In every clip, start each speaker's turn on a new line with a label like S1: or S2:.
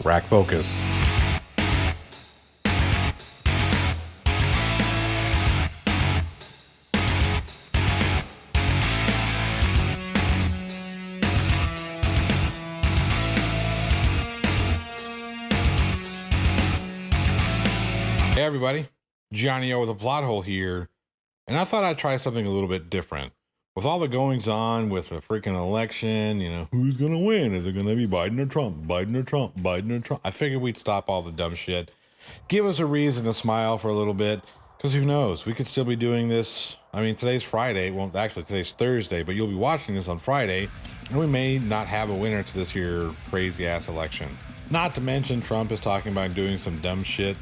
S1: Rack focus. Hey everybody, Johnny O with a plot hole here, and I thought I'd try something a little bit different. With all the goings on with the freaking election, who's gonna win? Is it gonna be Biden or Trump? Biden or Trump? Biden or Trump? I figured we'd stop all the dumb shit, give us a reason to smile for a little bit, because who knows? We could still be doing this. I mean, today's Friday. Well, actually, today's Thursday, but you'll be watching this on Friday, and we may not have a winner to this here crazy ass election. Not to mention, Trump is talking about doing some dumb shit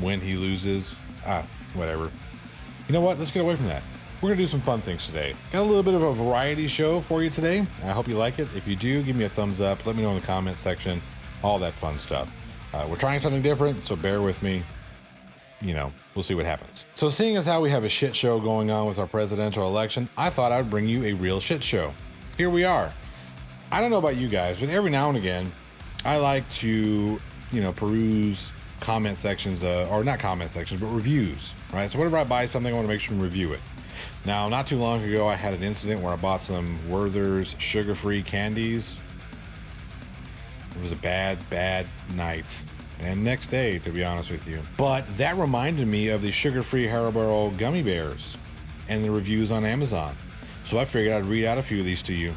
S1: when he loses. Whatever. You know what? Let's get away from that. We're going to do some fun things today. Got a little bit of a variety show for you today. I hope you like it. If you do, give me a thumbs up. Let me know in the comment section. All that fun stuff. We're trying something different, so bear with me. We'll see what happens. So seeing as how we have a shit show going on with our presidential election, I thought I'd bring you a real shit show. Here we are. I don't know about you guys, but every now and again, I like to, peruse comment sections, or not comment sections, but reviews, right? So whenever I buy something, I want to make sure to review it. Now, not too long ago, I had an incident where I bought some Werther's sugar-free candies. It was a bad night. And next day, to be honest with you. But that reminded me of the sugar-free Haribo gummy bears and the reviews on Amazon. So I figured I'd read out a few of these to you.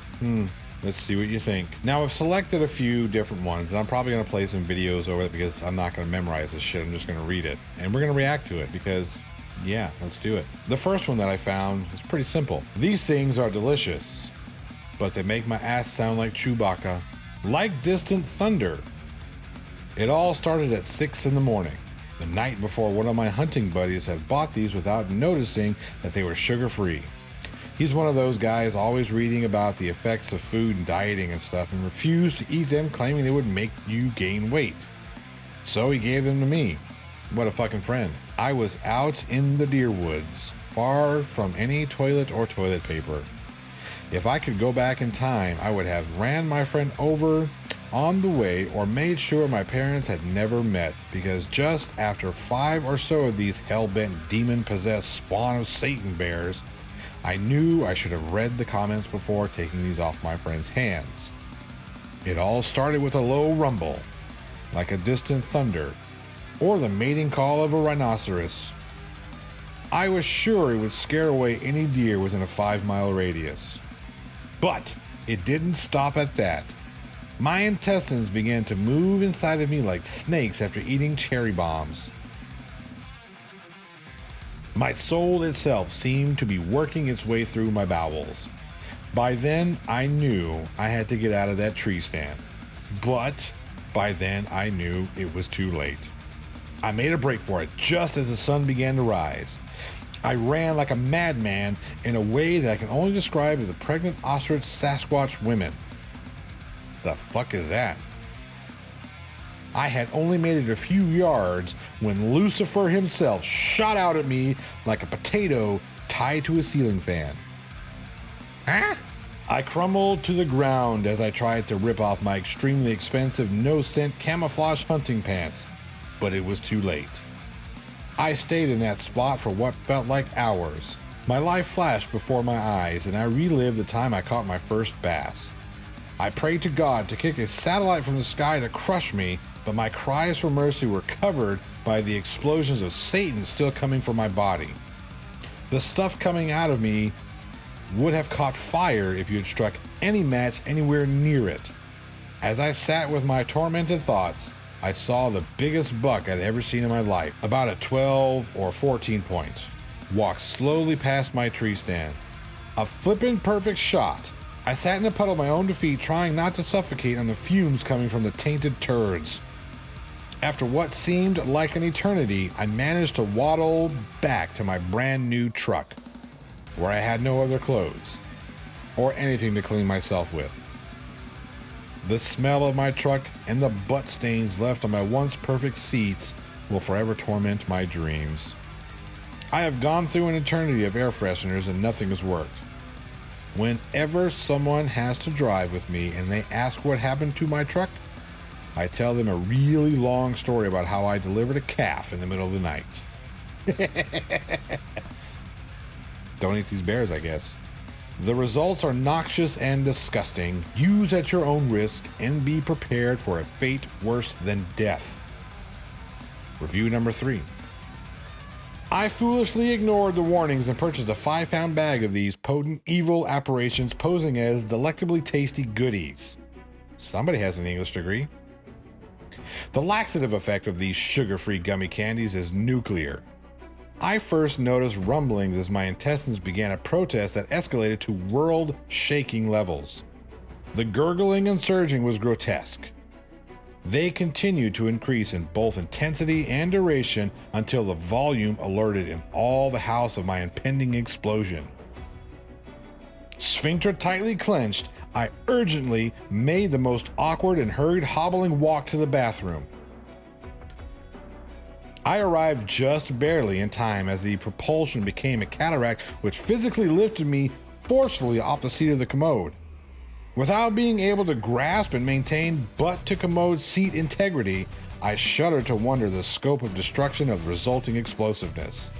S1: Let's see what you think. Now, I've selected a few different ones, and I'm probably going to play some videos over it because I'm not going to memorize this shit. I'm just going to read it. And we're going to react to it because, yeah, let's do it. The first one that I found is pretty simple. These things are delicious, but they make my ass sound like Chewbacca, like distant thunder. It all started at 6 in the morning, the night before one of my hunting buddies had bought these without noticing that they were sugar-free. He's one of those guys always reading about the effects of food and dieting and stuff and refused to eat them, claiming they would make you gain weight. So he gave them to me. What a fucking friend. I was out in the deer woods, far from any toilet or toilet paper. If I could go back in time, I would have ran my friend over on the way or made sure my parents had never met, because just after 5 or so of these hell-bent demon-possessed spawn of Satan bears, I knew I should have read the comments before taking these off my friend's hands. It all started with a low rumble, like a distant thunder, or the mating call of a rhinoceros. I was sure it would scare away any deer within a 5-mile radius. But it didn't stop at that. My intestines began to move inside of me like snakes after eating cherry bombs. My soul itself seemed to be working its way through my bowels. By then, I knew I had to get out of that tree stand. But by then, I knew it was too late. I made a break for it just as the sun began to rise. I ran like a madman in a way that I can only describe as a pregnant ostrich Sasquatch women. The fuck is that? I had only made it a few yards when Lucifer himself shot out at me like a potato tied to a ceiling fan. I crumbled to the ground as I tried to rip off my extremely expensive no-scent camouflage hunting pants, but it was too late. I stayed in that spot for what felt like hours. My life flashed before my eyes, and I relived the time I caught my first bass. I prayed to God to kick a satellite from the sky to crush me, but my cries for mercy were covered by the explosions of Satan still coming from my body. The stuff coming out of me would have caught fire if you had struck any match anywhere near it. As I sat with my tormented thoughts, I saw the biggest buck I'd ever seen in my life, about a 12 or 14 point, walk slowly past my tree stand. A flippin' perfect shot. I sat in a puddle of my own defeat, trying not to suffocate on the fumes coming from the tainted turds. After what seemed like an eternity, I managed to waddle back to my brand new truck, where I had no other clothes or anything to clean myself with. The smell of my truck and the butt stains left on my once perfect seats will forever torment my dreams. I have gone through an eternity of air fresheners and nothing has worked. Whenever someone has to drive with me and they ask what happened to my truck, I tell them a really long story about how I delivered a calf in the middle of the night. Don't eat these bears, I guess. The results are noxious and disgusting. Use at your own risk and be prepared for a fate worse than death. Review number 3. I foolishly ignored the warnings and purchased a 5-pound bag of these potent evil apparitions posing as delectably tasty goodies. Somebody has an English degree. The laxative effect of these sugar-free gummy candies is nuclear. I first noticed rumblings as my intestines began a protest that escalated to world-shaking levels. The gurgling and surging was grotesque. They continued to increase in both intensity and duration until the volume alerted in all the house of my impending explosion. Sphincter tightly clenched, I urgently made the most awkward and hurried hobbling walk to the bathroom. I arrived just barely in time as the propulsion became a cataract which physically lifted me forcefully off the seat of the commode. Without being able to grasp and maintain butt-to-commode seat integrity, I shudder to wonder the scope of destruction of the resulting explosiveness.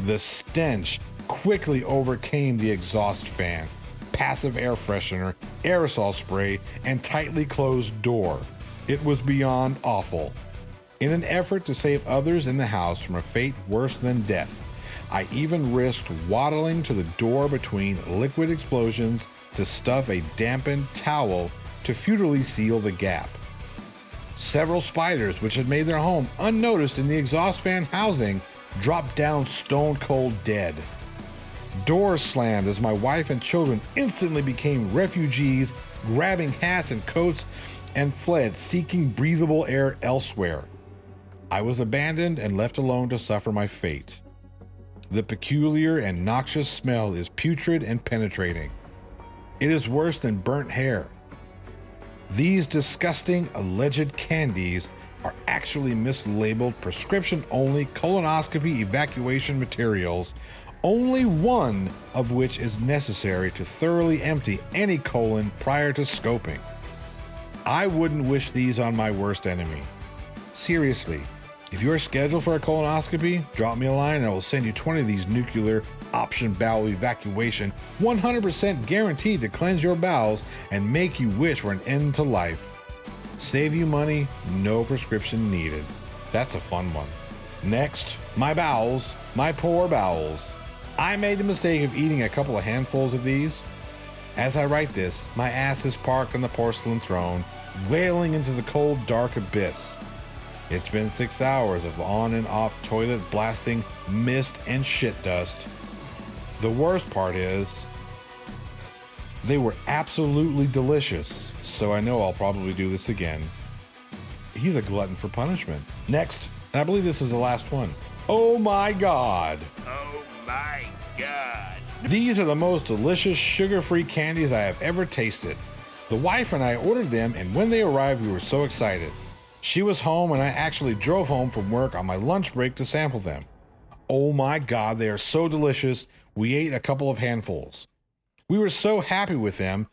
S1: The stench quickly overcame the exhaust fan, passive air freshener, aerosol spray, and tightly closed door. It was beyond awful. In an effort to save others in the house from a fate worse than death, I even risked waddling to the door between liquid explosions to stuff a dampened towel to futilely seal the gap. Several spiders, which had made their home unnoticed in the exhaust fan housing, dropped down stone cold dead. Doors slammed as my wife and children instantly became refugees, grabbing hats and coats, and fled, seeking breathable air elsewhere. I was abandoned and left alone to suffer my fate. The peculiar and noxious smell is putrid and penetrating. It is worse than burnt hair. These disgusting alleged candies are actually mislabeled prescription-only colonoscopy evacuation materials, only one of which is necessary to thoroughly empty any colon prior to scoping. I wouldn't wish these on my worst enemy. Seriously, if you're scheduled for a colonoscopy, drop me a line and I will send you 20 of these nuclear option bowel evacuation, 100% guaranteed to cleanse your bowels and make you wish for an end to life. Save you money, no prescription needed. That's a fun one. Next, my bowels, my poor bowels. I made the mistake of eating a couple of handfuls of these. As I write this, my ass is parked on the porcelain throne, wailing into the cold, dark abyss. It's been 6 hours of on and off toilet blasting mist and shit dust. The worst part is, they were absolutely delicious, so I know I'll probably do this again. He's a glutton for punishment. Next, and I believe this is the last one. Oh my God.
S2: Oh my God.
S1: These are the most delicious sugar-free candies I have ever tasted. The wife and I ordered them, and when they arrived, we were so excited. She was home, and I actually drove home from work on my lunch break to sample them. Oh my God, they are so delicious. We ate a couple of handfuls. We were so happy with them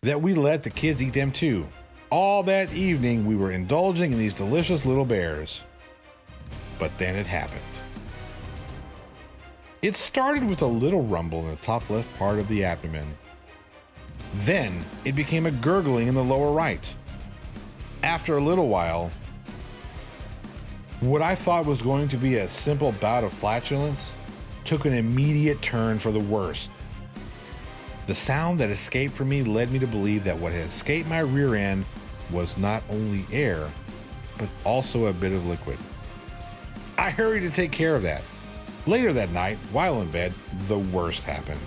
S1: that we let the kids eat them too. All that evening, we were indulging in these delicious little bears. But then it happened. It started with a little rumble in the top left part of the abdomen. Then it became a gurgling in the lower right. After a little while, what I thought was going to be a simple bout of flatulence took an immediate turn for the worse. The sound that escaped from me led me to believe that what had escaped my rear end was not only air, but also a bit of liquid. I hurried to take care of that. Later that night, while in bed, the worst happened.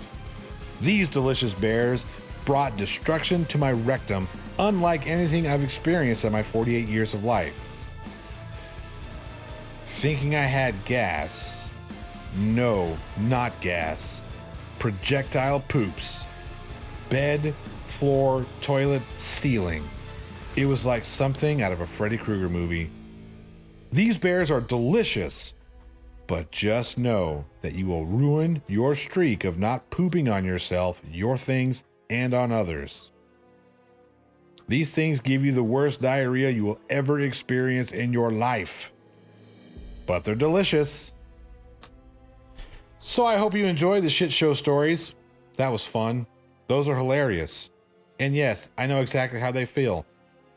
S1: These delicious bears brought destruction to my rectum, unlike anything I've experienced in my 48 years of life. Thinking I had gas. No, not gas. Projectile poops. Bed, floor, toilet, ceiling. It was like something out of a Freddy Krueger movie. These bears are delicious, but just know that you will ruin your streak of not pooping on yourself, your things, and on others. These things give you the worst diarrhea you will ever experience in your life. But they're delicious. So I hope you enjoyed the shit show stories. That was fun. Those are hilarious. And yes, I know exactly how they feel.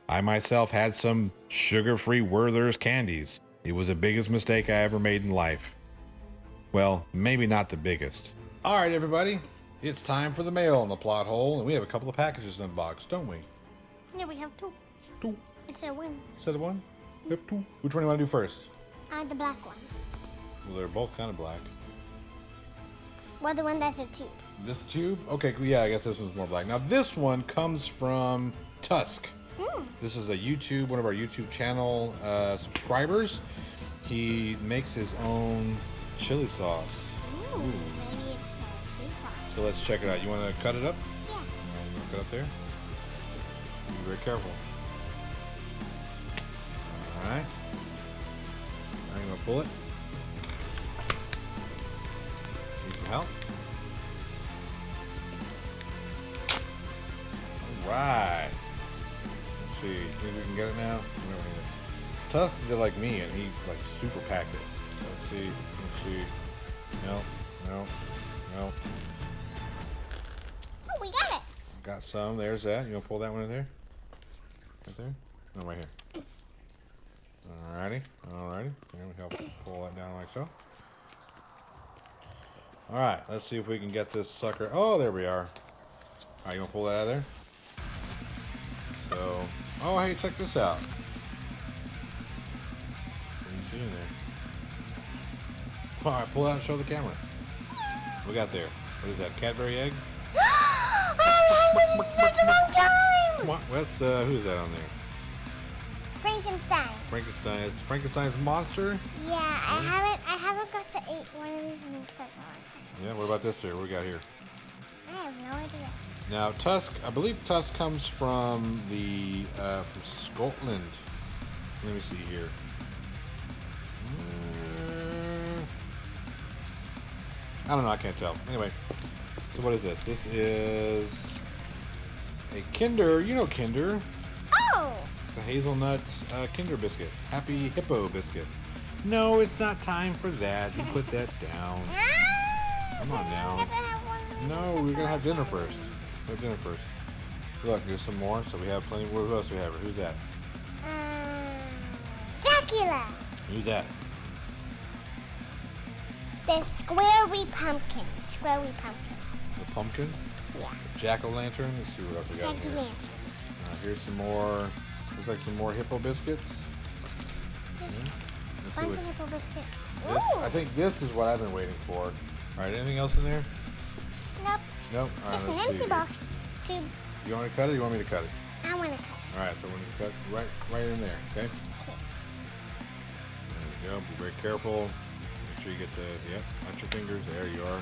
S1: I myself had some sugar-free Werther's candies. It was the biggest mistake I ever made in life. Well, maybe not the biggest. All right, everybody. It's time for the mail in the plot hole, and we have a couple of packages in the box, don't we?
S3: Yeah, we have two.
S1: Two.
S3: Instead of one.
S1: Instead of one? We have two. Which one do you want to do first?
S3: The black one.
S1: Well, they're both kind of black.
S3: Well, the one that's a tube.
S1: This tube? Okay, yeah, I guess this one's more black. Now, this one comes from Tusk. This is one of our YouTube channel subscribers. He makes his own chili sauce.
S3: Ooh. Maybe it's chili sauce.
S1: So let's check it out. You want to cut it up?
S3: Yeah.
S1: All right, you want to cut up there? Be very careful. All right. Now you want to pull it? Need some help? All right. Let's see. Think we can get it now? Tusk did like me, and he like super packed it. So let's see. Let's see. No.
S3: Oh, we got it.
S1: Got some. There's that. You want to pull that one in there? Right there? No, right here. Alrighty. There we help pull that down like so. Alright, let's see if we can get this sucker. Oh, there we are. Alright, you want to pull that out of there? So, oh, hey, check this out. What do you see in there? Alright, pull it out and show the camera. What we got there? What is that, Cadbury egg?
S3: Oh, it's such a long time.
S1: What? What's, who's that on there?
S3: Frankenstein.
S1: Frankenstein. It's Frankenstein's monster?
S3: Yeah, I haven't got to eat one of these in such a long time.
S1: Yeah, what about this here? What we got here?
S3: I have no idea.
S1: Now, Tusk, I believe Tusk comes from from Scotland. Let me see here. I don't know, I can't tell. Anyway, so what is this? This is a Kinder, you know Kinder.
S3: Oh!
S1: It's a hazelnut Kinder biscuit. Happy Hippo biscuit. No, it's not time for that. You put that down. Come on now. No, we're gonna have dinner first. Have dinner first. Look, there's some more. So we have plenty. What else do we have? Who's that?
S3: Dracula.
S1: Who's that?
S3: The squarey pumpkin. Squarey pumpkin.
S1: The pumpkin?
S3: Yeah.
S1: Jack-o'-lantern. Let's see what else we got
S3: Jackie
S1: here.
S3: Lantern.
S1: Here's some more. Looks like some more Hippo biscuits. Let's see
S3: Bunch
S1: what-
S3: of nipple biscuits.
S1: this,
S3: Ooh.
S1: I think this is what I've been waiting for. All right, anything else in there?
S3: Nope.
S1: Nope. All right,
S3: It's
S1: let's
S3: an
S1: see
S3: empty
S1: here.
S3: box. Tube.
S1: You want me to cut it? Or you want me to cut it?
S3: I want to cut.
S1: All right, so we're gonna cut right in there. Okay.
S3: Okay.
S1: There we go. Be very careful. Make sure you get the, yep, not your fingers. There you are.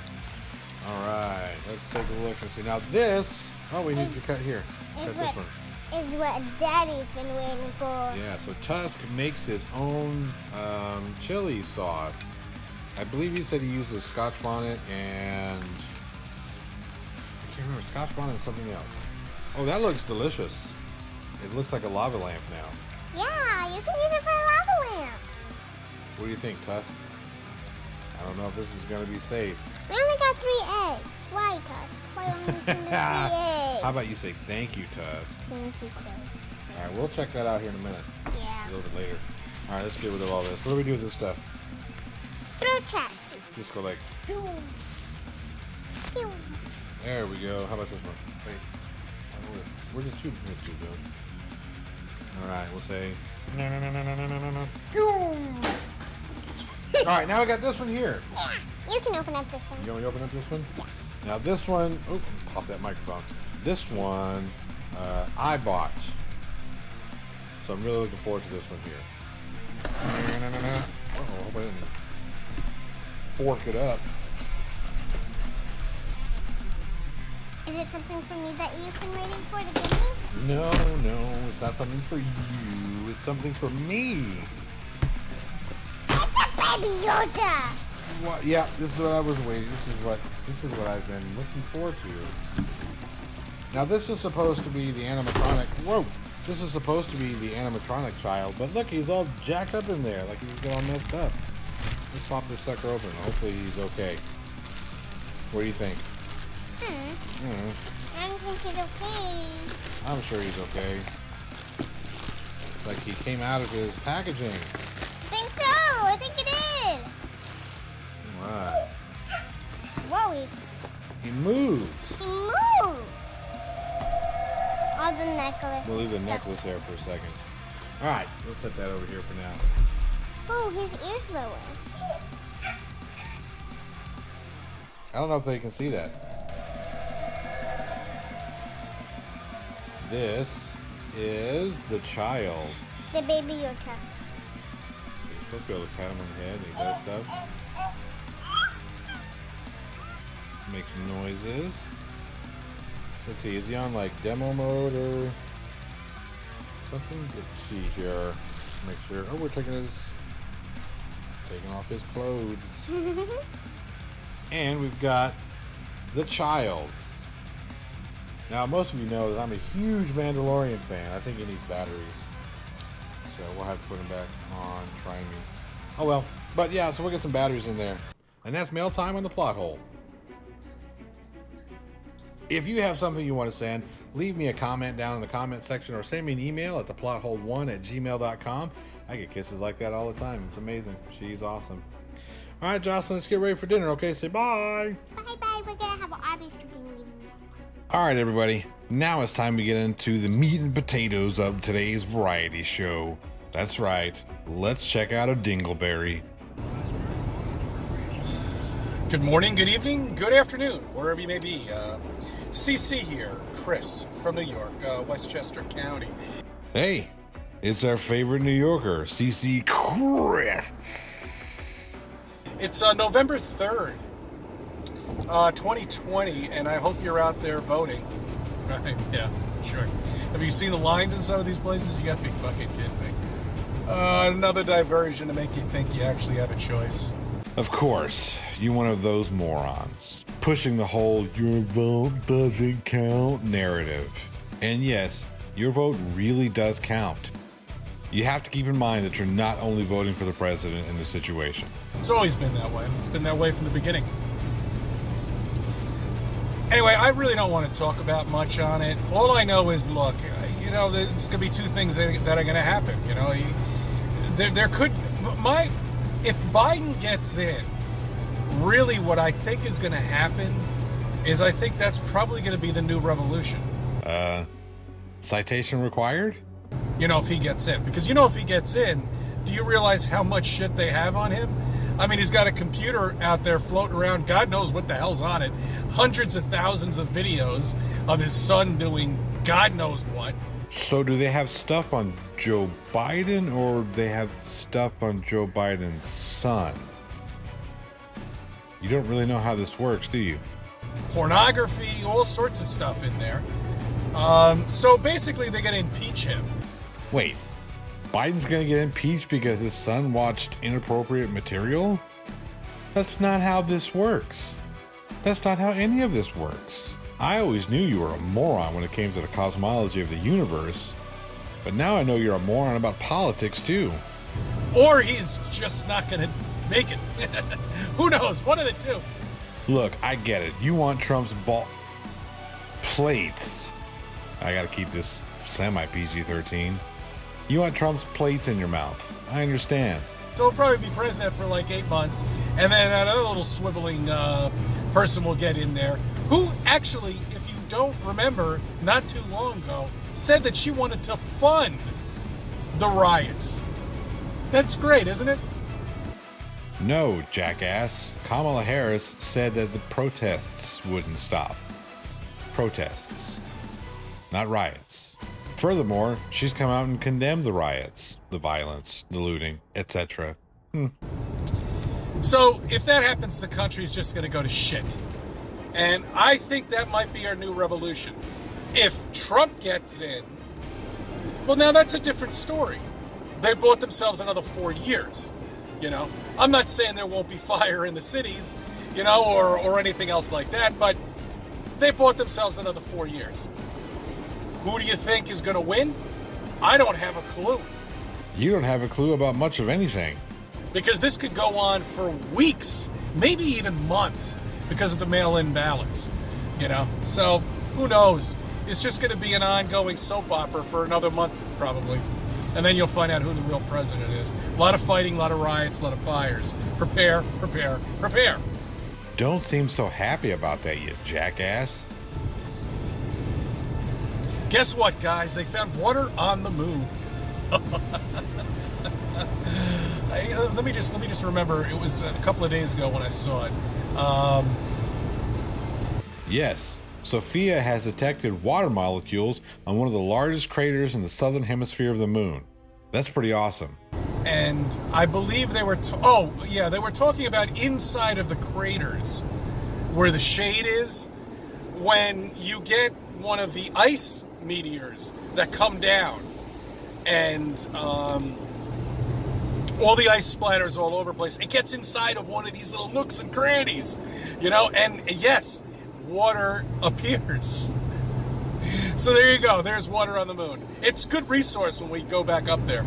S1: All right, let's take a look and see. Now this, oh, we need to cut here. Cut this one.
S3: Is what Daddy's been waiting for.
S1: Yeah, so Tusk makes his own chili sauce. I believe he said he uses Scotch bonnet and, I can't remember, Scotch bonnet and something else. Oh, that looks delicious. It looks like a lava lamp now.
S3: Yeah, you can use it for a lava lamp.
S1: What do you think, Tusk? I don't know if this is going to be safe.
S3: We only got 3 eggs. Why, Tusk? Why only send us 3 eggs?
S1: How about you say thank you, Tusk?
S3: Thank you, Tusk.
S1: All right, we'll check that out here in a minute.
S3: Yeah.
S1: A little bit later. All right, let's get rid of all this. What do we do with this stuff?
S3: Throw chest.
S1: Just go like,
S3: Pew. Pew.
S1: there we go. How about this one? Wait. Where's the tube? Where's the tube going? All right, we'll say, no.
S3: Pew.
S1: All right, now I got this one here.
S3: You can open up this one.
S1: You want me to open up this one?
S3: Yeah.
S1: Now this one, oh, pop that microphone. This one, I bought. So I'm really looking forward to this one here. Uh-oh, I hope I didn't fork it up.
S3: Is it something for me that you've been waiting for to give me?
S1: No, it's not something for you. It's something for me.
S3: It's a Baby Yoda.
S1: What? Yeah, this is what I was waiting. This is what I've been looking forward to. Now this is supposed to be the animatronic. Whoa! This is supposed to be the animatronic child, but look, he's all jacked up in there, like he's all messed up. Let's pop this sucker open. Hopefully he's okay. What do you think?
S3: I don't think he's okay.
S1: I'm sure he's okay. Like he came out of his packaging.
S3: I think so. I think it is.
S1: Wow.
S3: Whoa,
S1: He moves.
S3: he moved. Oh, the necklace.
S1: We'll leave the
S3: is
S1: necklace there for a second. All right, let's set that over here for now.
S3: stuck. Oh, his ear's lower.
S1: I don't know if they can see that. This is the child.
S3: The baby Yoda.
S1: You're supposed to be able to pat him on the head and he does stuff. Makes noises. Let's see, is he on like demo mode or something? Let's see here. Make sure. Oh, we're taking off his clothes. And we've got the child. Now, most of you know that I'm a huge Mandalorian fan. I think he needs batteries. So we'll have to put him back on. Try me. Oh well. But yeah, so we'll get some batteries in there. And that's mail time on the plot hole. If you have something you want to send, leave me a comment down in the comment section or send me an email at theplothole1@gmail.com. I get kisses like that all the time. It's amazing. She's awesome. All right, Jocelyn, let's get ready for dinner, okay? Say bye.
S3: Bye-bye. We're going to have Arby's for dinner.
S1: All right, everybody. Now it's time to get into the meat and potatoes of today's variety show. That's right. Let's check out a Dingleberry.
S4: Good morning, good evening, good afternoon, wherever you may be. CC here, Chris from New York, Westchester County.
S1: Hey, it's our favorite New Yorker, CC Chris.
S4: It's November 3rd, 2020, and I hope you're out there voting. Right? Yeah, sure. Have you seen the lines in some of these places? You gotta be fucking kidding me. Another diversion to make you think you actually have a choice.
S1: Of course, you're one of those morons, pushing the whole your vote doesn't count narrative. And yes, your vote really does count. You have to keep in mind that you're not only voting for the president in this situation.
S4: It's always been that way. It's been that way from the beginning. Anyway, I really don't want to talk about much on it. All I know is, look, you know, there's going to be two things that are going to happen. You know, if Biden gets in, really what I think is going to happen is I think that's probably going to be the new revolution.
S1: Citation required?
S4: You know, if he gets in. Because, you know, if he gets in, do you realize how much shit they have on him? I mean, he's got a computer out there floating around. God knows what the hell's on it. Hundreds of thousands of videos of his son doing God knows what.
S1: So do they have stuff on Joe Biden or they have stuff on Joe Biden's son? You don't really know how this works, do you?
S4: Pornography, all sorts of stuff in there. So basically they're going to impeach him.
S1: Wait, Biden's gonna get impeached because his son watched inappropriate material? That's not how this works. That's not how any of this works. I always knew you were a moron when it came to the cosmology of the universe, but now I know you're a moron about politics too.
S4: Or he's just not going to make it. Who knows? One of the two.
S1: Look, I get it. You want Trump's plates. I gotta keep this semi-PG-13. You want Trump's plates in your mouth. I understand.
S4: So he'll probably be president for like 8 months, and then another little swiveling person will get in there, who actually, if you don't remember, not too long ago, said that she wanted to fund the riots. That's great, isn't it?
S1: No, jackass. Kamala Harris said that the protests wouldn't stop. Protests, not riots. Furthermore, she's come out and condemned the riots, the violence, the looting, etc.
S4: So if that happens, the country's just going to go to shit. And I think that might be our new revolution. If Trump gets in, well, now that's a different story. They bought themselves another 4 years. You know, I'm not saying there won't be fire in the cities, you know, or anything else like that, but they bought themselves another 4 years. Who do you think is going to win? I don't have a clue.
S1: You don't have a clue about much of anything.
S4: Because this could go on for weeks, maybe even months, because of the mail-in ballots, you know? So, who knows? It's just going to be an ongoing soap opera for another month, probably. And then you'll find out who the real president is. A lot of fighting, a lot of riots, a lot of fires. Prepare, prepare, prepare.
S1: Don't seem so happy about that, you jackass.
S4: Guess what, guys? They found water on the moon. Let me just remember. It was a couple of days ago when I saw it.
S1: Yes, Sophia has detected water molecules on one of the largest craters in the southern hemisphere of the moon. That's pretty awesome.
S4: And I believe they were they were talking about inside of the craters where the shade is. When you get one of the ice meteors that come down and all the ice splatters all over the place, it gets inside of one of these little nooks and crannies, you know, and yes, water appears. So there you go, there's water on the moon. It's a good resource when we go back up there.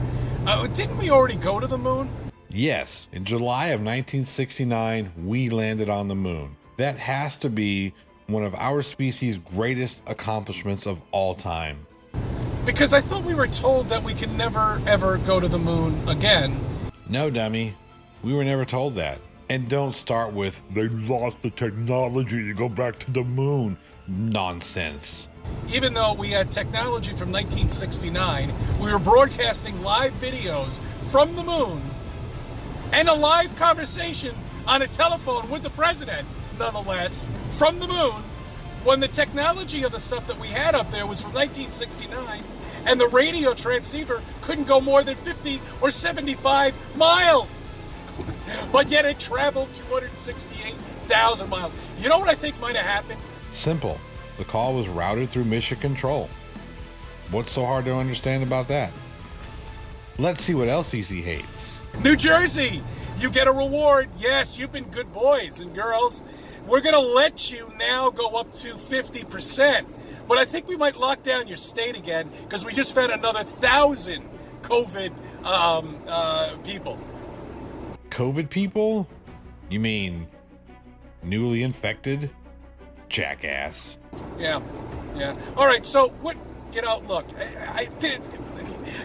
S4: Didn't we already go to the moon?
S1: Yes, in July of 1969, we landed on the moon. That has to be one of our species' greatest accomplishments of all time.
S4: Because I thought we were told that we can never, ever go to the moon again.
S1: No, dummy. We were never told that. And don't start with, they lost the technology to go back to the moon. Nonsense.
S4: Even though we had technology from 1969, we were broadcasting live videos from the moon and a live conversation on a telephone with the president, nonetheless, from the moon, when the technology of the stuff that we had up there was from 1969, and the radio transceiver couldn't go more than 50 or 75 miles. But yet it traveled 268,000 miles. You know what I think might have happened?
S1: Simple. The call was routed through mission control. What's so hard to understand about that? Let's see what else CC hates.
S4: New Jersey, you get a reward. Yes, you've been good boys and girls. We're going to let you now go up to 50%. But I think we might lock down your state again because we just found another 1,000 COVID people.
S1: COVID people? You mean newly infected? Jackass.
S4: Yeah. All right, so what, look,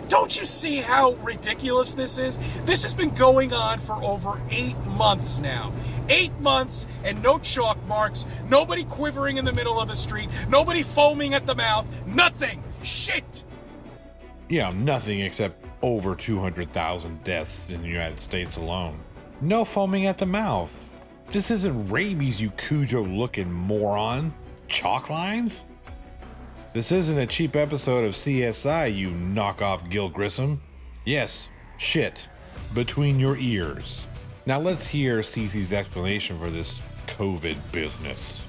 S4: don't you see how ridiculous this is? This has been going on for over 8 months now. 8 months and no chalk marks, nobody quivering in the middle of the street, nobody foaming at the mouth, nothing. Shit.
S1: Yeah, nothing except over 200,000 deaths in the United States alone. No foaming at the mouth. This isn't rabies, you Cujo-looking moron. Chalk lines? This isn't a cheap episode of CSI, you knockoff Gil Grissom. Yes, shit. Between your ears. Now let's hear Cece's explanation for this COVID business.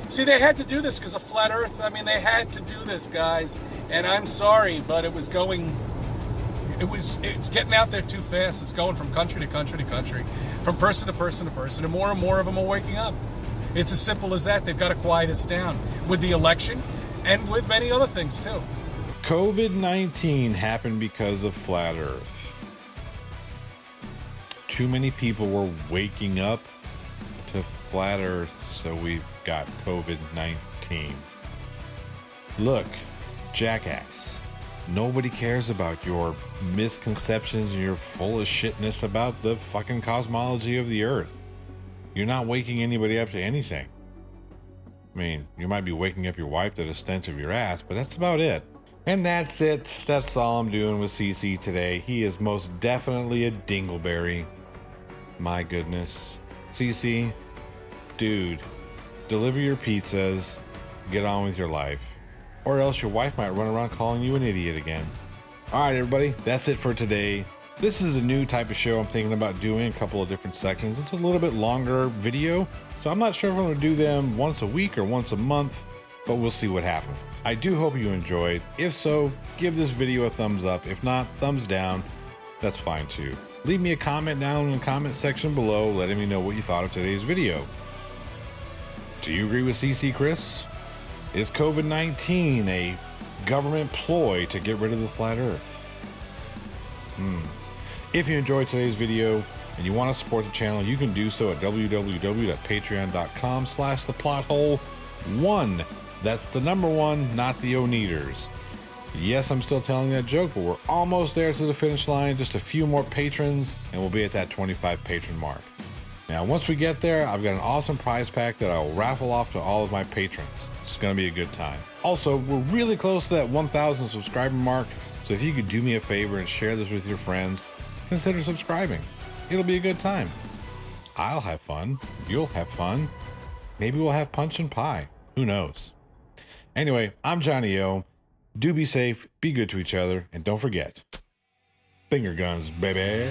S4: See, they had to do this because of Flat Earth. I mean, they had to do this, guys. And I'm sorry, but it's getting out there too fast. It's going from country to country to country, from person to person to person, and more of them are waking up. It's as simple as that. They've got to quiet us down with the election and with many other things too.
S1: COVID-19 happened because of Flat Earth. Too many people were waking up to Flat Earth, so we've got COVID-19. Look, jackass, nobody cares about your misconceptions and your full of shitness about the fucking cosmology of the Earth. You're not waking anybody up to anything. I mean, you might be waking up your wife to the stench of your ass, but that's about it. And that's it. That's all I'm doing with CC today. He is most definitely a dingleberry. My goodness. CC, dude, deliver your pizzas, get on with your life. Or else your wife might run around calling you an idiot again. All right, everybody, that's it for today. This is a new type of show I'm thinking about doing, a couple of different sections. It's a little bit longer video, so I'm not sure if I'm going to do them once a week or once a month, but we'll see what happens. I do hope you enjoyed. If so, give this video a thumbs up. If not, thumbs down. That's fine too. Leave me a comment down in the comment section below, letting me know what you thought of today's video. Do you agree with CC, Chris? Is COVID-19 a government ploy to get rid of the flat earth? If you enjoyed today's video and you want to support the channel, you can do so at www.patreon.com/theplothole1. That's the number 1, not the O-neaters. Yes, I'm still telling that joke, but we're almost there to the finish line. Just a few more patrons and we'll be at that 25 patron mark. Now, once we get there, I've got an awesome prize pack that I will raffle off to all of my patrons. It's going to be a good time. Also, we're really close to that 1,000 subscriber mark, so if you could do me a favor and share this with your friends, consider subscribing. It'll be a good time. I'll have fun. You'll have fun. Maybe we'll have punch and pie. Who knows? Anyway, I'm Johnny O. Do be safe, be good to each other, and don't forget, finger guns, baby.